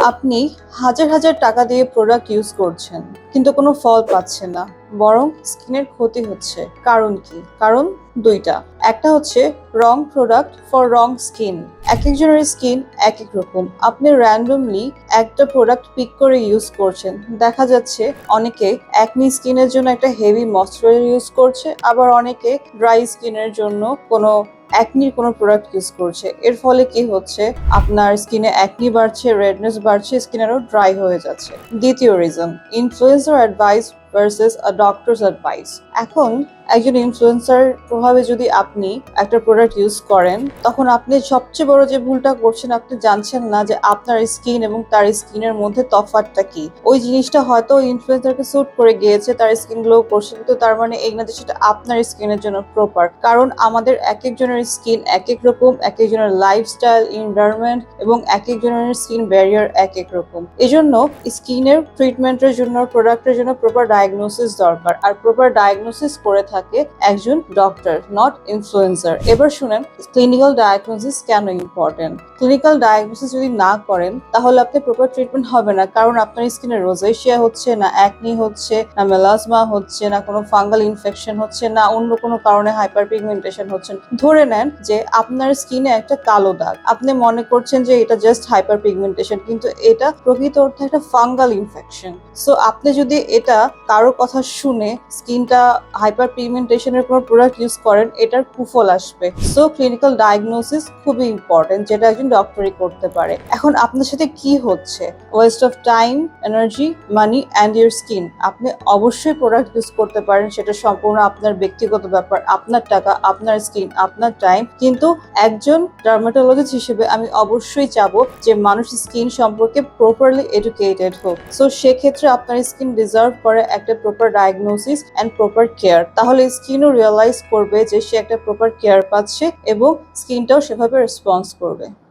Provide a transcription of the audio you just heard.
আপনি হাজার হাজার টাকা দিয়ে প্রোডাক্ট ইউজ করছেন কিন্তু কোনো ফল পাচ্ছেন না, বরং স্কিনের ক্ষতি হচ্ছে। কারণ কি? কারণ দুইটা। একটা হচ্ছে রং প্রোডাক্ট ফর রং স্কিন। এক একজনের স্কিন এক এক রকম। আপনি র্যান্ডমলি একটা প্রোডাক্ট পিক করে ইউজ করছেন, দেখা যাচ্ছে অনেকে অ্যাকনি স্কিনের জন্য একটা হেভি ময়শ্চারাইজার ইউজ করছে, আবার অনেকে ড্রাই স্কিনের জন্য কোনো অ্যাকনির কোনো প্রোডাক্ট ইউজ করছে। এর ফলে কি হচ্ছে, আপনার স্কিনে অ্যাকনি বাড়ছে, রেডনেস বাড়ছে, স্কিন আরো ড্রাই হয়ে যাচ্ছে। দ্বিতীয় রিজন, ইনফ্লুয়েন্সার অ্যাডভাইস ভার্সেস আ ডক্টরস অ্যাডভাইস। এখন একজন ইনফ্লুয়েন্সার প্রভাবে যদি আপনি একটা প্রোডাক্ট ইউজ করেন, তখন আপনি সবচেয়ে বড় যে ভুলটা করছেন, আপনি জানছেন না যে আপনার স্কিন এবং তার স্কিনের মধ্যে তফাৎটা কি। ওই জিনিসটা হয়তো ইনফ্লুয়েন্সারকে স্যুট করে গিয়েছে, তার স্কিন গ্লো করছে, কিন্তু তার মানে এই না যে সেটা আপনার স্কিনের জন্য প্রপার। কারণ আমাদের এক একজনের স্কিন এক এক রকম, এক একজনের লাইফস্টাইল, এনভায়রনমেন্ট এবং এক একজনের স্কিন ব্যারিয়ার এক এক রকম। এজন্য স্কিনের ট্রিটমেন্টের জন্য, প্রোডাক্টের জন্য প্রপার ডায়াগনোসিস দরকার, আর প্রপার ডায়াগনোসিস করে থাকে একজন ডক্টর, নট ইনফ্লুয়েন্সার। এবার শুনেন ক্লিনিক্যাল ডায়াগনোসিস কেন ইম্পর্টেন্ট। ক্লিনিক্যাল ডায়াগনোসিস যদি না করেন, তাহলে আপনি প্রপার ট্রিটমেন্ট হবে না। কারণ আপনার স্কিনে রোজেশিয়া হচ্ছে না, অ্যাকনি হচ্ছে না, মেলাসমা হচ্ছে না, কোনো ফাঙ্গাল ইনফেকশন হচ্ছে না, অন্য কোনো কারণে হাইপার পিগমেন্টেশন হচ্ছে। ধরে নেন যে আপনার স্কিনে একটা কালো দাগ, আপনি মনে করছেন যে এটা জাস্ট হাইপার পিগমেন্টেশন, কিন্তু এটা প্রকৃত অর্থে একটা ফাঙ্গাল ইনফেকশন। সো আপনি যদি এটা কারো কথা শুনে স্কিনটা হাইপার পিগমেন্টেশনের কোনো প্রোডাক্ট ইউজ করেন, এটার কুফল আসবে। সো ক্লিনিক্যাল ডায়াগনোসিস খুবই ইম্পর্টেন্ট, যেটা একজন ডক্টরই করতে পারে। এখন আপনার সাথে কি হচ্ছে? West of time, energy, money and your skin. আপনি অবশ্যই প্রোডাক্ট ইউজ করতে পারেন, সেটা সম্পূর্ণ আপনার ব্যক্তিগত ব্যাপার, আপনার টাকা, আপনার স্কিন, আপনার টাইম। কিন্তু একজন ডার্মাটোলজিস্ট হিসেবে আমি অবশ্যই চাবো যে মানুষ স্কিন সম্পর্কে প্রপারলি এডুকেটেড হোক। সো সেক্ষেত্রে আপনার স্কিন ডিজার্ভ করে একটা proper diagnosis and proper care. তাহলে স্কিনও রিয়েলাইজ করবে যে সে একটা প্রপার কেয়ার পাচ্ছে এবং স্কিনটাও সেভাবে রেসপন্স করবে।